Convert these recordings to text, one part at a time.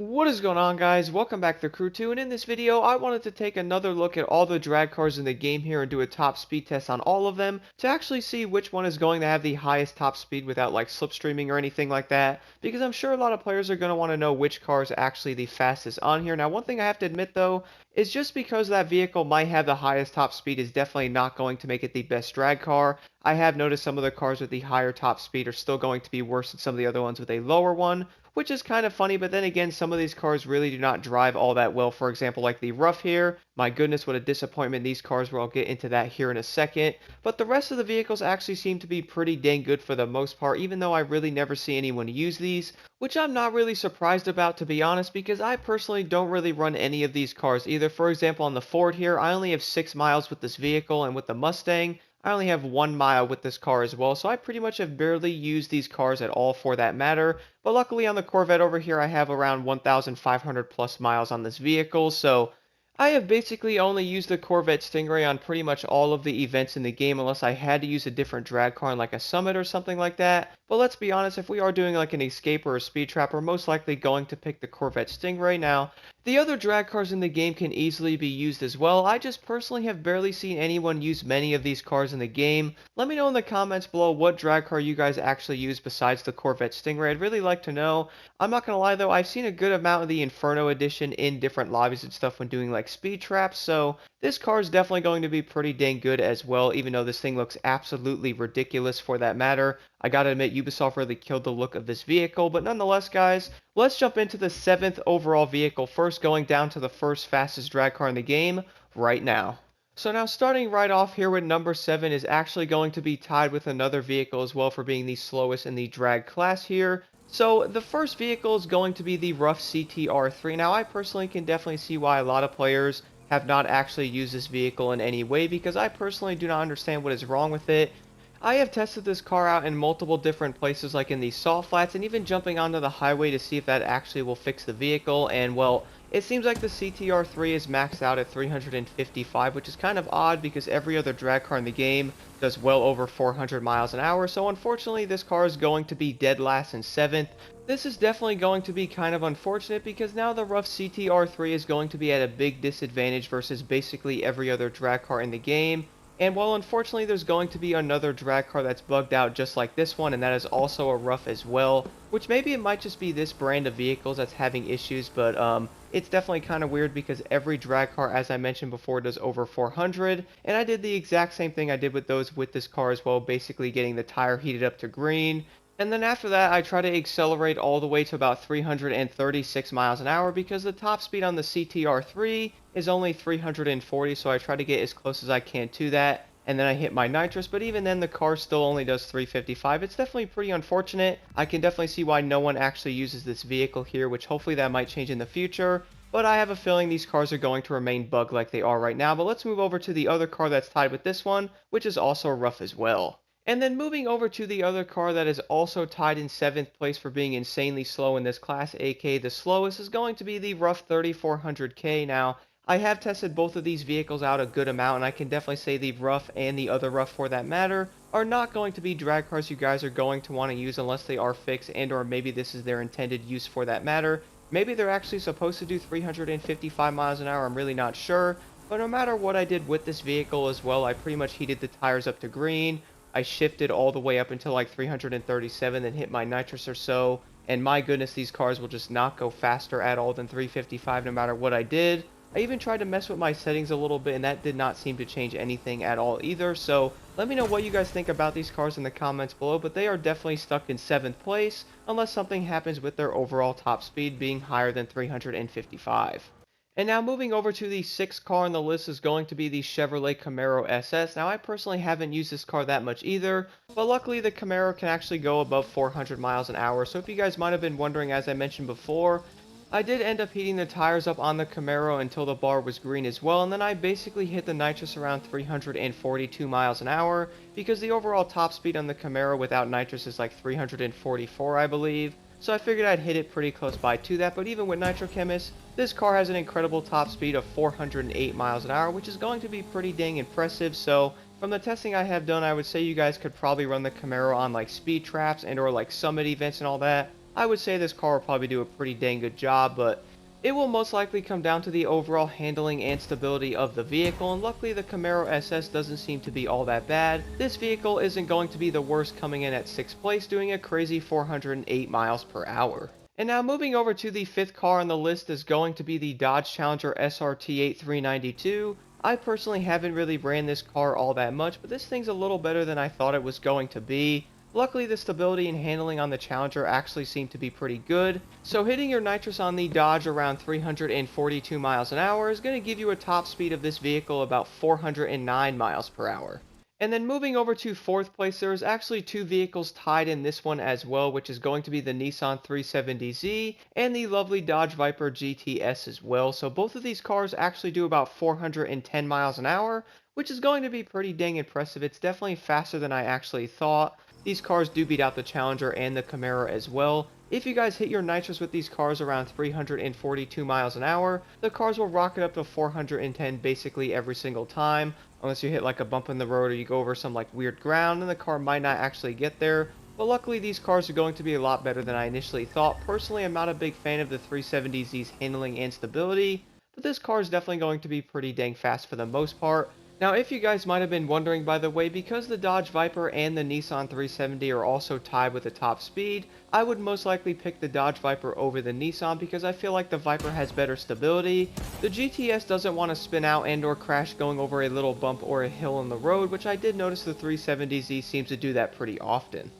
What is going on, guys? Welcome back to Crew 2, and in this video I wanted to take another look at all the drag cars in the game here and do a top speed test on all of them to actually see which one is going to have the highest top speed without like slipstreaming or anything like that, because I'm sure a lot of players are going to want to know which car is actually the fastest on here. Now, one thing I have to admit though is just because that vehicle might have the highest top speed is definitely not going to make it the best drag car. I have noticed some of the cars with the higher top speed are still going to be worse than some of the other ones with a lower one, which is kind of funny. But then again, some of these cars really do not drive all that well. For example, like the Rough here. My goodness, what a disappointment these cars were. I'll get into that here in a second. But the rest of the vehicles actually seem to be pretty dang good for the most part, even though I really never see anyone use these, which I'm not really surprised about, to be honest, because I personally don't really run any of these cars either. For example, on the Ford here, I only have 6 miles with this vehicle, and with the Mustang, I only have 1 mile with this car as well, so I pretty much have barely used these cars at all for that matter. But luckily on the Corvette over here, I have around 1,500 plus miles on this vehicle, so I have basically only used the Corvette Stingray on pretty much all of the events in the game unless I had to use a different drag car on like a Summit or something like that. But let's be honest, if we are doing like an Escape or a Speed Trap, we're most likely going to pick the Corvette Stingray. Now, the other drag cars in the game can easily be used as well. I just personally have barely seen anyone use many of these cars in the game. Let me know in the comments below what drag car you guys actually use besides the Corvette Stingray. I'd really like to know. I'm not gonna lie though, I've seen a good amount of the Inferno edition in different lobbies and stuff when doing like speed traps, so this car is definitely going to be pretty dang good as well, even though this thing looks absolutely ridiculous for that matter. I gotta admit, Ubisoft really killed the look of this vehicle, but nonetheless, guys, let's jump into the 7th overall vehicle first, going down to the first fastest drag car in the game right now. So now starting right off here with number 7 is actually going to be tied with another vehicle as well for being the slowest in the drag class here. So the first vehicle is going to be the Rough CTR3. Now I personally can definitely see why a lot of players have not actually used this vehicle in any way, because I personally do not understand what is wrong with it. I have tested this car out in multiple different places, like in the salt flats and even jumping onto the highway to see if that actually will fix the vehicle, and well, it seems like the CTR3 is maxed out at 355, which is kind of odd because every other drag car in the game does well over 400 miles an hour, so unfortunately this car is going to be dead last in 7th. This is definitely going to be kind of unfortunate because now the Rough CTR3 is going to be at a big disadvantage versus basically every other drag car in the game. And while unfortunately there's going to be another drag car that's bugged out just like this one, and that is also a Rough as well, which maybe it might just be this brand of vehicles that's having issues, but it's definitely kind of weird because every drag car, as I mentioned before, does over 400, and I did the exact same thing I did with those with this car as well, basically getting the tire heated up to green. And then after that, I try to accelerate all the way to about 336 miles an hour because the top speed on the CTR3 is only 340, so I try to get as close as I can to that. And then I hit my nitrous, but even then the car still only does 355. It's definitely pretty unfortunate. I can definitely see why no one actually uses this vehicle here, which hopefully that might change in the future. But I have a feeling these cars are going to remain bugged like they are right now. But let's move over to the other car that's tied with this one, which is also Rough as well. And then moving over to the other car that is also tied in 7th place for being insanely slow in this class, aka the slowest, is going to be the Rough 3400K. Now, I have tested both of these vehicles out a good amount, and I can definitely say the Rough and the other Rough for that matter are not going to be drag cars you guys are going to want to use unless they are fixed, and or maybe this is their intended use for that matter. Maybe they're actually supposed to do 355 miles an hour, I'm really not sure. But no matter what I did with this vehicle as well, I pretty much heated the tires up to green. I shifted all the way up until like 337, then hit my nitrous or so, and my goodness, these cars will just not go faster at all than 355 no matter what I did. I even tried to mess with my settings a little bit, and that did not seem to change anything at all either. So let me know what you guys think about these cars in the comments below, but they are definitely stuck in 7th place unless something happens with their overall top speed being higher than 355. And now moving over to the 6th car on the list is going to be the Chevrolet Camaro SS. Now I personally haven't used this car that much either, but luckily the Camaro can actually go above 400 miles an hour. So if you guys might have been wondering, as I mentioned before, I did end up heating the tires up on the Camaro until the bar was green as well, and then I basically hit the nitrous around 342 miles an hour because the overall top speed on the Camaro without nitrous is like 344, I believe. So I figured I'd hit it pretty close by to that, but even with nitro chemist, this car has an incredible top speed of 408 miles an hour, which is going to be pretty dang impressive. So from the testing I have done, I would say you guys could probably run the Camaro on like speed traps and or like summit events and all that. I would say this car will probably do a pretty dang good job, but it will most likely come down to the overall handling and stability of the vehicle, and luckily the Camaro SS doesn't seem to be all that bad. This vehicle isn't going to be the worst, coming in at 6th place, doing a crazy 408 miles per hour. And now moving over to the 5th car on the list is going to be the Dodge Challenger SRT8 392. I personally haven't really ran this car all that much, but this thing's a little better than I thought it was going to be. Luckily, the stability and handling on the Challenger actually seem to be pretty good, so hitting your nitrous on the Dodge around 342 miles an hour is going to give you a top speed of this vehicle about 409 miles per hour. And then moving over to 4th place, there's actually two vehicles tied in this one as well, which is going to be the Nissan 370Z and the lovely Dodge Viper GTS as well. So both of these cars actually do about 410 miles an hour, which is going to be pretty dang impressive. It's definitely faster than I actually thought. These cars do beat out the Challenger and the Camaro as well. If you guys hit your nitrous with these cars around 342 miles an hour, the cars will rocket up to 410 basically every single time, unless you hit like a bump in the road or you go over some like weird ground, and the car might not actually get there. But luckily these cars are going to be a lot better than I initially thought. Personally, I'm not a big fan of the 370Z's handling and stability, but this car is definitely going to be pretty dang fast for the most part. Now, if you guys might have been wondering, by the way, because the Dodge Viper and the Nissan 370 are also tied with the top speed, I would most likely pick the Dodge Viper over the Nissan because I feel like the Viper has better stability. The GTS doesn't want to spin out and or crash going over a little bump or a hill on the road, which I did notice the 370Z seems to do that pretty often.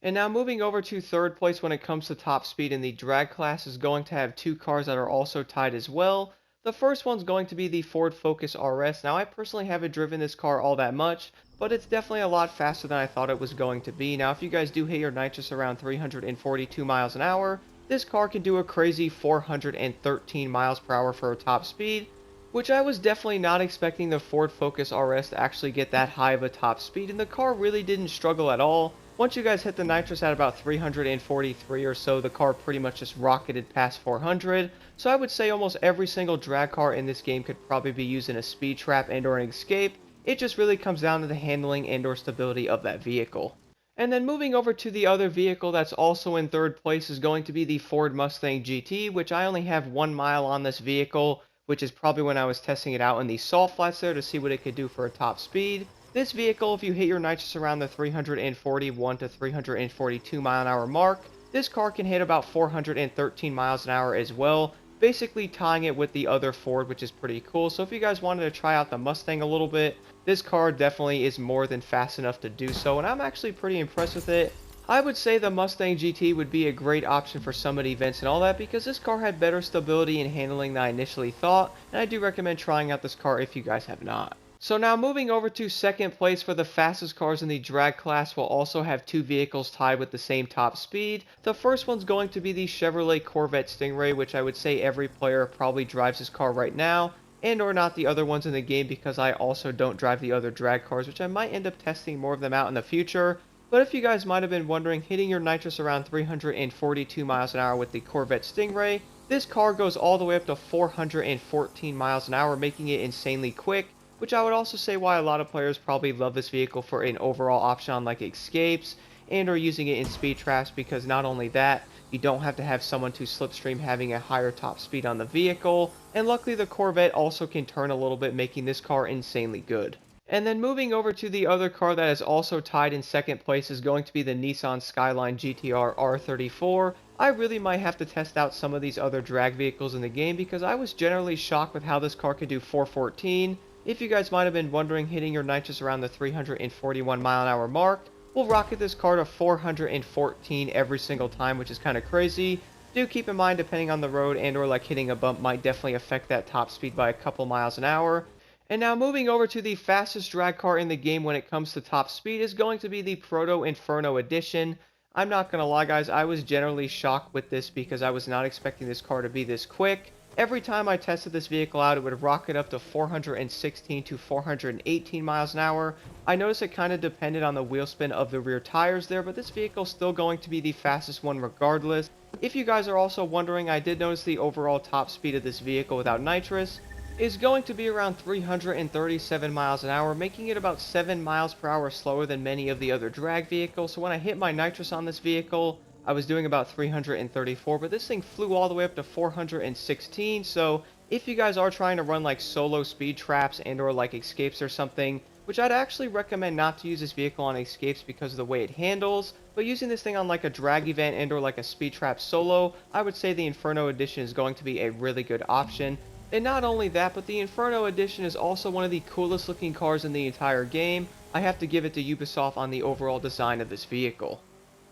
And now moving over to 3rd place when it comes to top speed in the drag class is going to have two cars that are also tied as well. The first one's going to be the Ford Focus RS. Now, I personally haven't driven this car all that much, but it's definitely a lot faster than I thought it was going to be. Now, if you guys do hit your nitrous around 342 miles an hour, this car can do a crazy 413 miles per hour for a top speed, which I was definitely not expecting the Ford Focus RS to actually get that high of a top speed, and the car really didn't struggle at all. Once you guys hit the nitrous at about 343 or so, the car pretty much just rocketed past 400. So I would say almost every single drag car in this game could probably be used in a speed trap and or an escape. It just really comes down to the handling and or stability of that vehicle. And then moving over to the other vehicle that's also in 3rd place is going to be the Ford Mustang GT, which I only have 1 mile on this vehicle, which is probably when I was testing it out in the salt flats there to see what it could do for a top speed. This vehicle, if you hit your nitrous around the 341 to 342 mile an hour mark, this car can hit about 413 miles an hour as well, basically tying it with the other Ford, which is pretty cool. So if you guys wanted to try out the Mustang a little bit, this car definitely is more than fast enough to do so, and I'm actually pretty impressed with it. I would say the Mustang GT would be a great option for summit events and all that because this car had better stability and handling than I initially thought, and I do recommend trying out this car if you guys have not. So now moving over to 2nd place for the fastest cars in the drag class, will also have two vehicles tied with the same top speed. The first one's going to be the Chevrolet Corvette Stingray, which I would say every player probably drives this car right now, and or not the other ones in the game because I also don't drive the other drag cars, which I might end up testing more of them out in the future. But if you guys might have been wondering, hitting your nitrous around 342 miles an hour with the Corvette Stingray, this car goes all the way up to 414 miles an hour, making it insanely quick, which I would also say why a lot of players probably love this vehicle for an overall option on like escapes and or using it in speed traps, because not only that, you don't have to have someone to slipstream having a higher top speed on the vehicle, and luckily the Corvette also can turn a little bit, making this car insanely good. And then moving over to the other car that is also tied in 2nd place is going to be the Nissan Skyline GTR R34. I really might have to test out some of these other drag vehicles in the game because I was generally shocked with how this car could do 414. If you guys might have been wondering, hitting your nitrous around the 341 mile an hour mark will rocket this car to 414 every single time, which is kind of crazy. Do keep in mind, depending on the road and or like hitting a bump might definitely affect that top speed by a couple miles an hour. And now moving over to the fastest drag car in the game when it comes to top speed is going to be the Proto Inferno Edition. I'm not going to lie guys, I was generally shocked with this because I was not expecting this car to be this quick. Every time I tested this vehicle out, it would rocket up to 416 to 418 miles an hour. I noticed it kind of depended on the wheel spin of the rear tires there, but this vehicle is still going to be the fastest one regardless. If you guys are also wondering, I did notice the overall top speed of this vehicle without nitrous is going to be around 337 miles an hour, making it about 7 miles per hour slower than many of the other drag vehicles. So when I hit my nitrous on this vehicle, I was doing about 334, but this thing flew all the way up to 416. So if you guys are trying to run like solo speed traps and or like escapes or something, which I'd actually recommend not to use this vehicle on escapes because of the way it handles, but using this thing on like a drag event and or like a speed trap solo, I would say the Inferno Edition is going to be a really good option. And not only that, but the Inferno Edition is also one of the coolest looking cars in the entire game. I have to give it to Ubisoft on the overall design of this vehicle.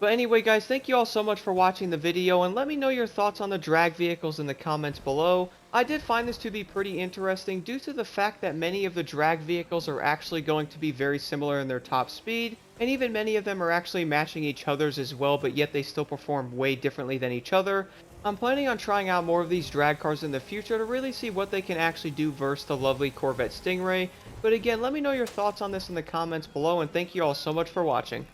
But anyway guys, thank you all so much for watching the video, and let me know your thoughts on the drag vehicles in the comments below. I did find this to be pretty interesting due to the fact that many of the drag vehicles are actually going to be very similar in their top speed, and even many of them are actually matching each other's as well, but yet they still perform way differently than each other. I'm planning on trying out more of these drag cars in the future to really see what they can actually do versus the lovely Corvette Stingray. But again, let me know your thoughts on this in the comments below, and thank you all so much for watching.